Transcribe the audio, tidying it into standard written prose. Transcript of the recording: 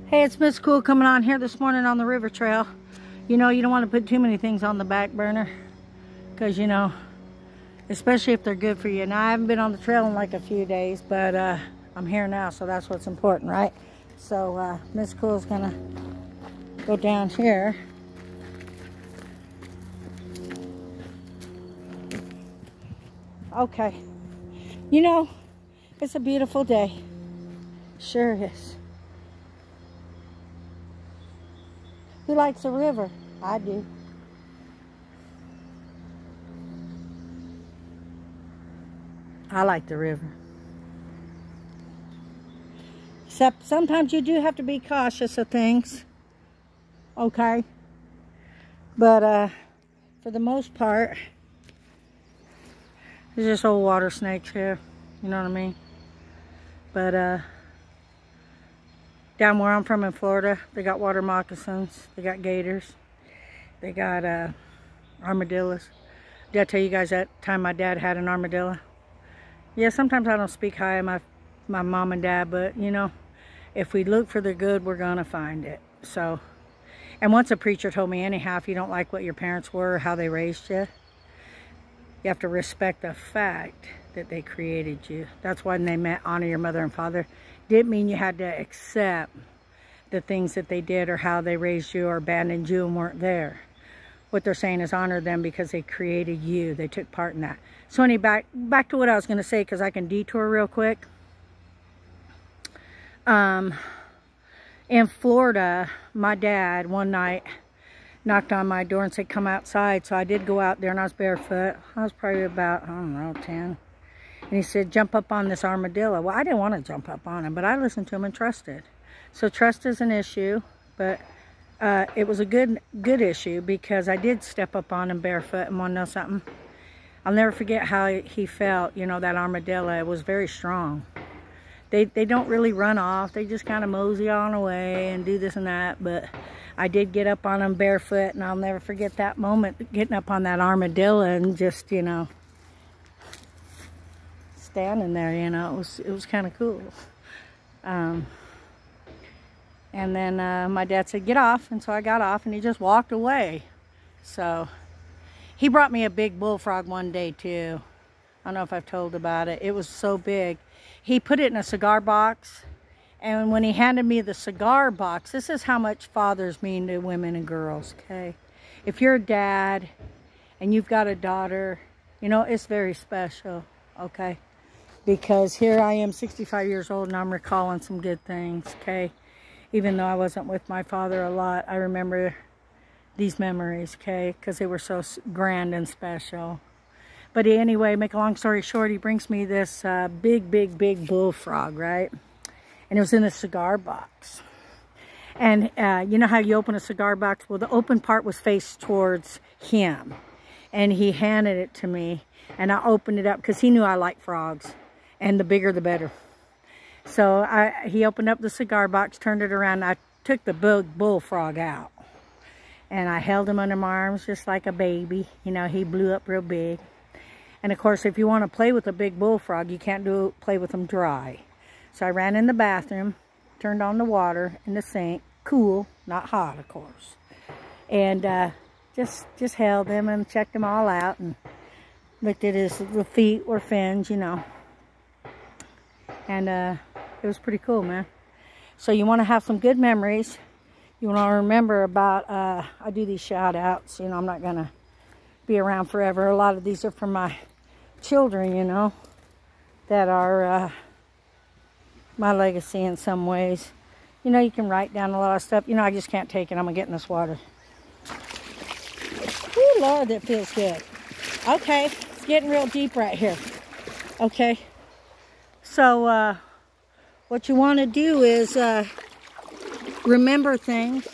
Hey, it's Miss Cool coming on here this morning on the river trail. You know, you don't want to put too many things on the back burner because, you know, especially if they're good for you. Now, I haven't been on the trail in like a few days, but I'm here now, so that's what's important, right? So Miss Cool's gonna go down here. Okay. You know, it's a beautiful day. Sure is. Who likes the river? I do. I like the river. Except sometimes you do have to be cautious of things. Okay? But for the most part, there's just old water snakes here. You know what I mean? But down where I'm from in Florida, they got water moccasins, they got gators, they got armadillos. Did I tell you guys that time my dad had an armadillo? Yeah, sometimes I don't speak high of my mom and dad, but you know, if we look for the good, we're gonna find it. So, and once a preacher told me, anyhow, if you don't like what your parents were or how they raised you, you have to respect the fact that they created you. That's why they meant honor your mother and father. Didn't mean you had to accept the things that they did or how they raised you or abandoned you and weren't there. What they're saying is honor them because they created you. They took part in that. So anyway, back to what I was going to say, because I can detour real quick. In Florida, my dad one night knocked on my door and said, come outside. So I did go out there and I was barefoot. I was probably about, I don't know, 10. And he said, jump up on this armadillo. Well, I didn't want to jump up on him, but I listened to him and trusted. So trust is an issue, but it was a good issue because I did step up on him barefoot. And want to know something? I'll never forget how he felt, you know, that armadillo. It was very strong. They don't really run off. They just kind of mosey on away and do this and that. But I did get up on him barefoot, and I'll never forget that moment, getting up on that armadillo and just, you know, standing there, you know. It was kind of cool. And then my dad said, get off. And so I got off, and he just walked away. So he brought me a big bullfrog one day, too. I don't know if I've told about it. It was so big. He put it in a cigar box. And when he handed me the cigar box, this is how much fathers mean to women and girls, okay? If you're a dad and you've got a daughter, you know, it's very special, okay? Because here I am, 65 years old, and I'm recalling some good things, okay? Even though I wasn't with my father a lot, I remember these memories, okay? Because they were so grand and special. But anyway, make a long story short, he brings me this big bullfrog, right? And it was in a cigar box. And you know how you open a cigar box? Well, the open part was faced towards him. And he handed it to me, and I opened it up because he knew I liked frogs. And the bigger, the better. So he opened up the cigar box, turned it around, and I took the bullfrog out. And I held him under my arms just like a baby. You know, he blew up real big. And of course, if you want to play with a big bullfrog, you can't play with them dry. So I ran in the bathroom, turned on the water in the sink, cool, not hot, of course. And just held him and checked him all out and looked at the feet were fins, you know. And it was pretty cool, man. So you want to have some good memories. You want to remember about, I do these shout outs, you know, I'm not going to be around forever. A lot of these are from my children, you know, that are my legacy in some ways. You know, you can write down a lot of stuff. You know, I just can't take it. I'm going to get in this water. Oh, Lord, that feels good. Okay, it's getting real deep right here. Okay. So, what you want to do is remember things.